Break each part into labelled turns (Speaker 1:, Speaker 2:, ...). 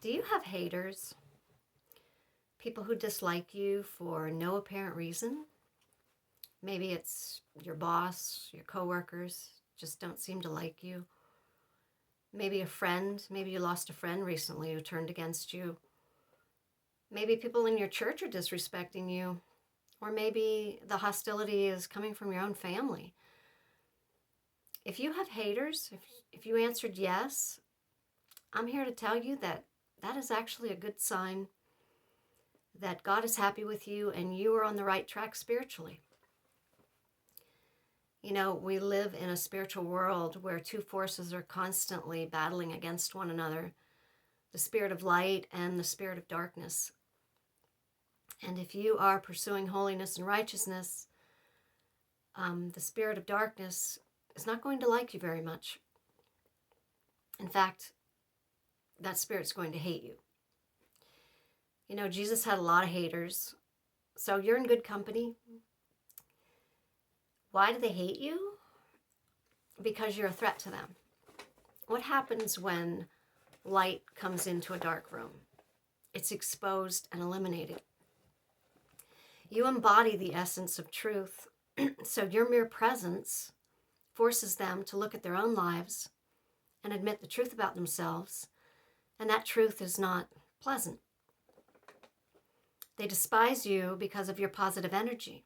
Speaker 1: Do you have haters? People who dislike you for no apparent reason? Maybe it's your boss, your coworkers just don't seem to like you. Maybe a friend, maybe you lost a friend recently who turned against you. Maybe people in your church are disrespecting you. Or maybe the hostility is coming from your own family. If you have haters, if you answered yes, I'm here to tell you that that is actually a good sign that God is happy with you and you are on the right track spiritually. You know, we live in a spiritual world where two forces are constantly battling against one another, the spirit of light and the spirit of darkness. And if you are pursuing holiness and righteousness, the spirit of darkness is not going to like you very much. In fact, that spirit's going to hate you. You know, Jesus had a lot of haters, so you're in good company. Why do they hate you? Because you're a threat to them. What happens when light comes into a dark room? It's exposed and eliminated. You embody the essence of truth, so your mere presence forces them to look at their own lives and admit the truth about themselves, and that truth is not pleasant. They despise you because of your positive energy.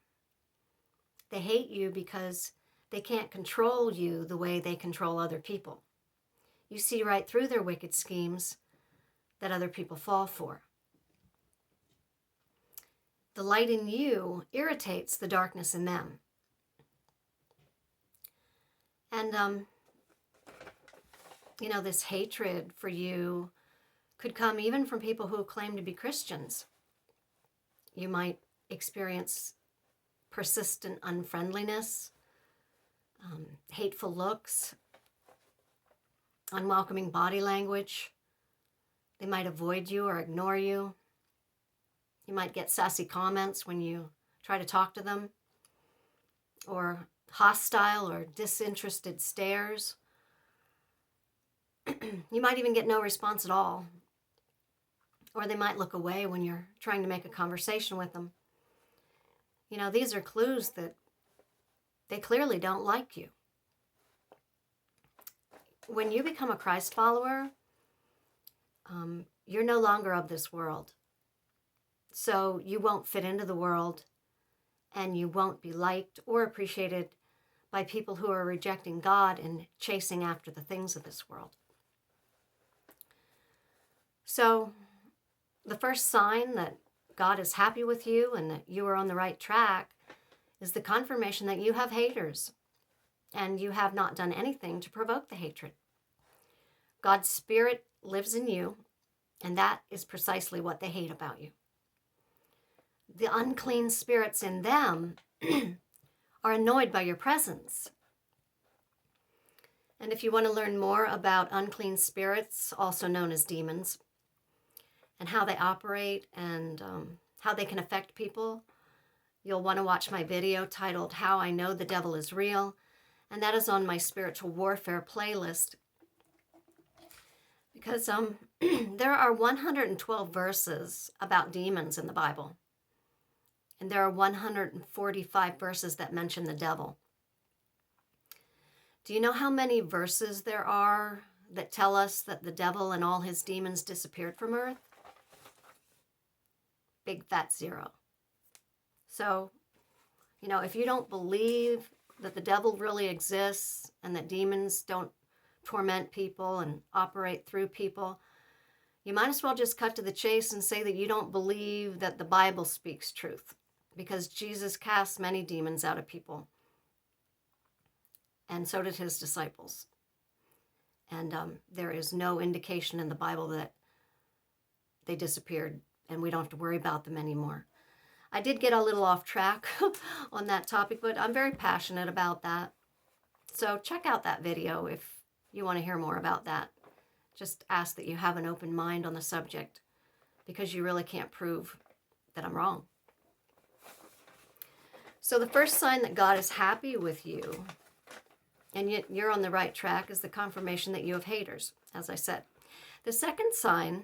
Speaker 1: They hate you because they can't control you the way they control other people. You see right through their wicked schemes that other people fall for. The light in you irritates the darkness in them. And, this hatred for you could come even from people who claim to be Christians. You might experience persistent unfriendliness, hateful looks, unwelcoming body language. They might avoid you or ignore you. You might get sassy comments when you try to talk to them, or hostile or disinterested stares. You might even get no response at all. Or they might look away when you're trying to make a conversation with them. You know, these are clues that they clearly don't like you. When you become a Christ follower, you're no longer of this world. So you won't fit into the world, and you won't be liked or appreciated by people who are rejecting God and chasing after the things of this world. So the first sign that God is happy with you and that you are on the right track is the confirmation that you have haters and you have not done anything to provoke the hatred. God's Spirit lives in you, and that is precisely what they hate about you. The unclean spirits in them are annoyed by your presence. And if you want to learn more about unclean spirits, also known as demons, and how they operate and how they can affect people, you'll want to watch my video titled How I Know the Devil is Real, and that is on my spiritual warfare playlist. Because there are 112 verses about demons in the Bible, and there are 145 verses that mention the devil. Do you know how many verses there are that tell us that the devil and all his demons disappeared from earth? Big fat zero. So, if you don't believe that the devil really exists and that demons don't torment people and operate through people, you might as well just cut to the chase and say that you don't believe that the Bible speaks truth, because Jesus cast many demons out of people, and so did his disciples. And there is no indication in the Bible that they disappeared and we don't have to worry about them anymore. I did get a little off track on that topic, but I'm very passionate about that. So check out that video if you want to hear more about that. Just ask that you have an open mind on the subject, because you really can't prove that I'm wrong. So the first sign that God is happy with you and yet you're on the right track is the confirmation that you have haters, as I said. The second sign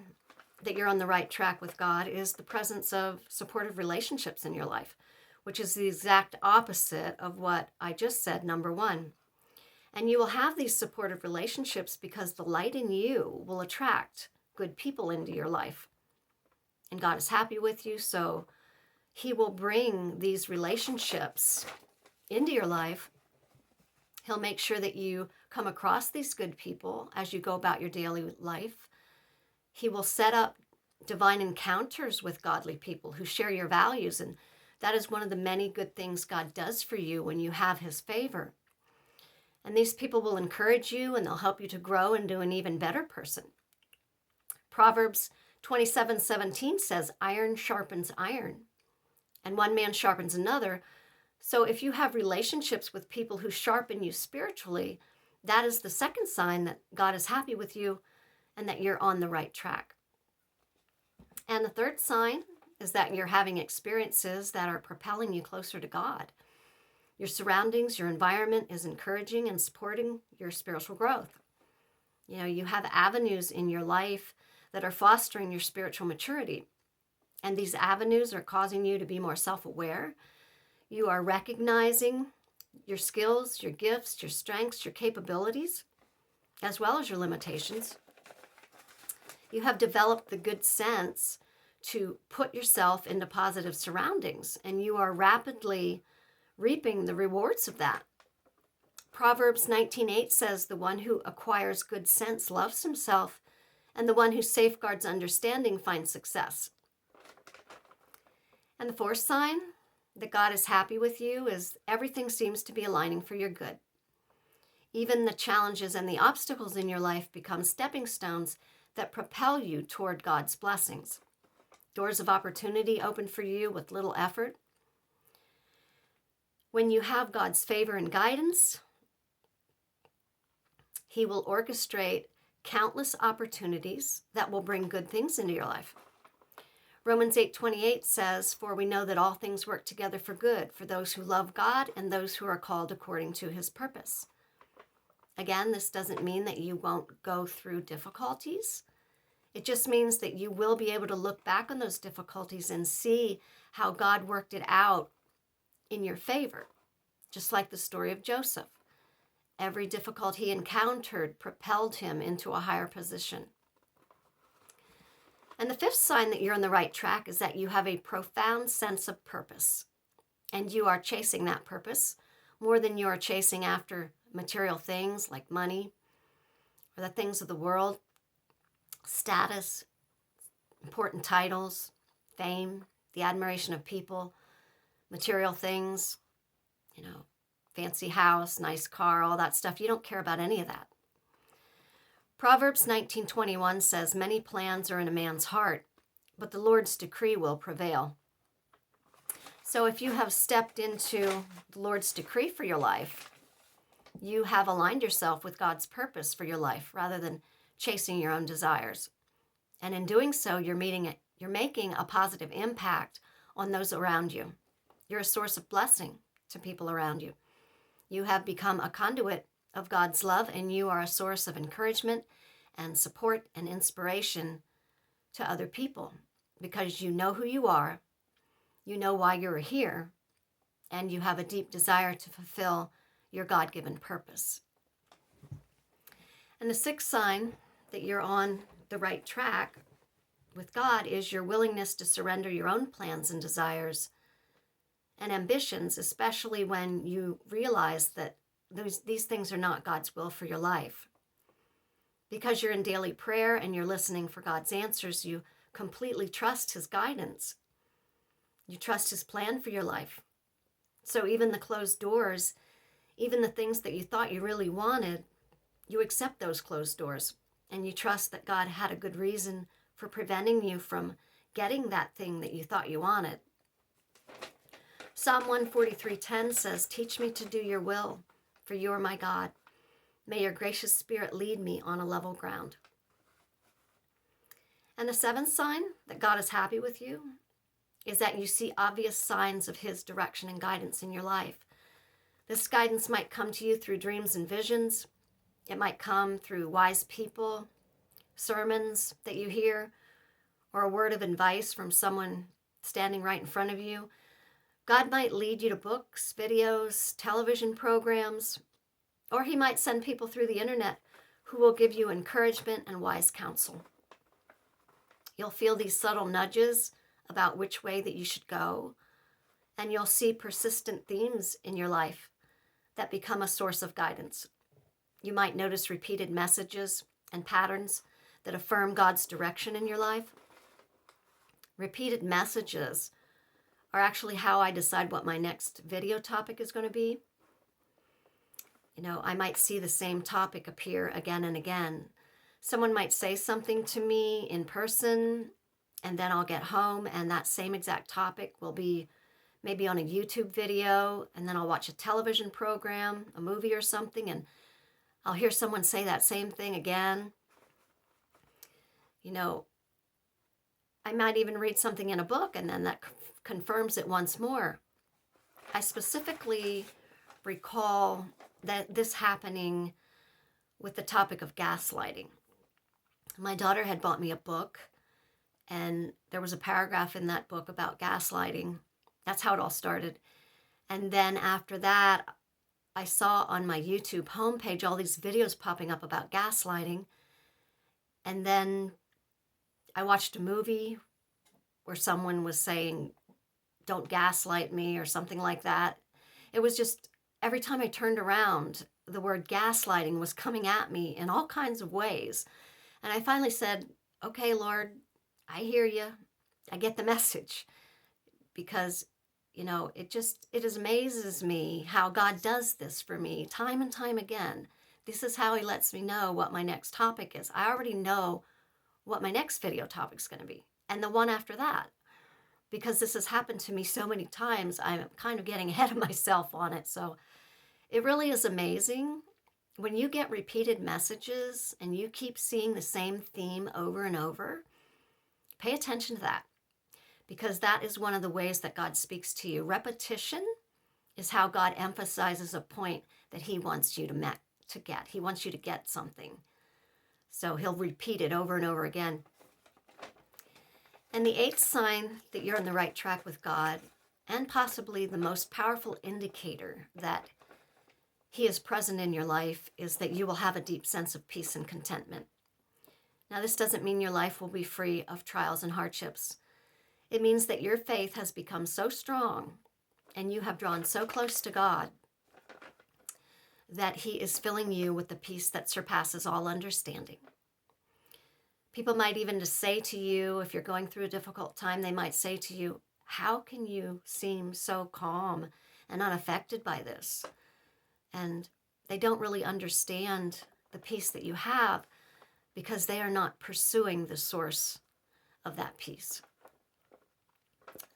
Speaker 1: that you're on the right track with God is the presence of supportive relationships in your life, which is the exact opposite of what I just said, number one. And you will have these supportive relationships because the light in you will attract good people into your life. And God is happy with you, so He will bring these relationships into your life. He'll make sure that you come across these good people as you go about your daily life. He will set up divine encounters with godly people who share your values, and that is one of the many good things God does for you when you have His favor. And these people will encourage you, and they'll help you to grow into an even better person. Proverbs 27:17 says, iron sharpens iron, and one man sharpens another. So if you have relationships with people who sharpen you spiritually, that is the second sign that God is happy with you and that you're on the right track. And the third sign is that you're having experiences that are propelling you closer to God. Your surroundings, your environment is encouraging and supporting your spiritual growth. You have avenues in your life that are fostering your spiritual maturity. And these avenues are causing you to be more self-aware. You are recognizing your skills, your gifts, your strengths, your capabilities, as well as your limitations. You have developed the good sense to put yourself into positive surroundings, and you are rapidly reaping the rewards of that. Proverbs 19:8 says, the one who acquires good sense loves himself, and the one who safeguards understanding finds success. And the fourth sign that God is happy with you is everything seems to be aligning for your good. Even the challenges and the obstacles in your life become stepping stones that propel you toward God's blessings. Doors of opportunity open for you with little effort. When you have God's favor and guidance, He will orchestrate countless opportunities that will bring good things into your life. Romans 8:28 says, for we know that all things work together for good for those who love God and those who are called according to His purpose. Again, this doesn't mean that you won't go through difficulties. It just means that you will be able to look back on those difficulties and see how God worked it out in your favor, just like the story of Joseph. Every difficulty he encountered propelled him into a higher position. And the fifth sign that you're on the right track is that you have a profound sense of purpose, and you are chasing that purpose more than you are chasing after material things like money or the things of the world, status, important titles, fame, the admiration of people, material things, fancy house, nice car, all that stuff. You don't care about any of that. Proverbs 19:21 says, many plans are in a man's heart, but the Lord's decree will prevail. So if you have stepped into the Lord's decree for your life, you have aligned yourself with God's purpose for your life rather than chasing your own desires. And in doing so, you're making a positive impact on those around you. You're a source of blessing to people around you. You have become a conduit of God's love, and you are a source of encouragement and support and inspiration to other people because you know who you are, you know why you're here, and you have a deep desire to fulfill your God-given purpose. And the sixth sign that you're on the right track with God is your willingness to surrender your own plans and desires and ambitions, especially when you realize that these things are not God's will for your life. Because you're in daily prayer and you're listening for God's answers, you completely trust His guidance. You trust His plan for your life. So even the closed doors, even the things that you thought you really wanted, you accept those closed doors, and you trust that God had a good reason for preventing you from getting that thing that you thought you wanted. Psalm 143:10 says, teach me to do your will, for you are my God. May your gracious spirit lead me on a level ground. And the seventh sign that God is happy with you is that you see obvious signs of His direction and guidance in your life. This guidance might come to you through dreams and visions. It might come through wise people, sermons that you hear, or a word of advice from someone standing right in front of you. God might lead you to books, videos, television programs, or he might send people through the internet who will give you encouragement and wise counsel. You'll feel these subtle nudges about which way that you should go, and you'll see persistent themes in your life that become a source of guidance. You might notice repeated messages and patterns that affirm God's direction in your life. Repeated messages are actually how I decide what my next video topic is going to be. I might see the same topic appear again and again. Someone might say something to me in person, and then I'll get home and that same exact topic will be maybe on a YouTube video, and then I'll watch a television program, a movie or something, and I'll hear someone say that same thing again. I might even read something in a book, and then that confirms it once more. I specifically recall that this happening with the topic of gaslighting. My daughter had bought me a book, and there was a paragraph in that book about gaslighting. That's how it all started. And then after that, I saw on my YouTube homepage all these videos popping up about gaslighting. And then I watched a movie where someone was saying, "Don't gaslight me," or something like that. It was just, every time I turned around, the word gaslighting was coming at me in all kinds of ways. And I finally said, "Okay, Lord, I hear you. I get the message." Because, it just amazes me how God does this for me time and time again. This is how he lets me know what my next topic is. I already know what my next video topic is going to be, and the one after that. Because this has happened to me so many times, I'm kind of getting ahead of myself on it. So it really is amazing when you get repeated messages and you keep seeing the same theme over and over. Pay attention to that, because that is one of the ways that God speaks to you. Repetition is how God emphasizes a point that he wants you to get. He wants you to get something. So he'll repeat it over and over again. And the eighth sign that you're on the right track with God, and possibly the most powerful indicator that he is present in your life, is that you will have a deep sense of peace and contentment. Now, this doesn't mean your life will be free of trials and hardships. It means that your faith has become so strong and you have drawn so close to God that he is filling you with the peace that surpasses all understanding. People might even just say to you, if you're going through a difficult time, they might say to you, "How can you seem so calm and unaffected by this?" And they don't really understand the peace that you have, because they are not pursuing the source of that peace.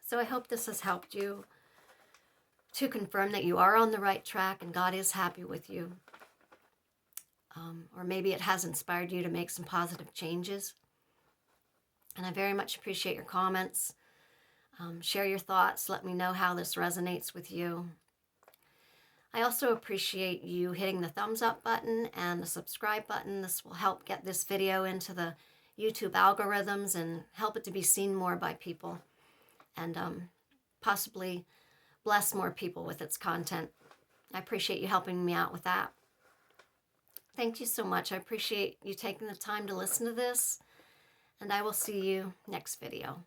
Speaker 1: So I hope this has helped you to confirm that you are on the right track and God is happy with you. Or maybe it has inspired you to make some positive changes. And I very much appreciate your comments. Share your thoughts. Let me know how this resonates with you. I also appreciate you hitting the thumbs up button and the subscribe button. This will help get this video into the YouTube algorithms and help it to be seen more by people, and possibly bless more people with its content. I appreciate you helping me out with that. Thank you so much. I appreciate you taking the time to listen to this, and I will see you next video.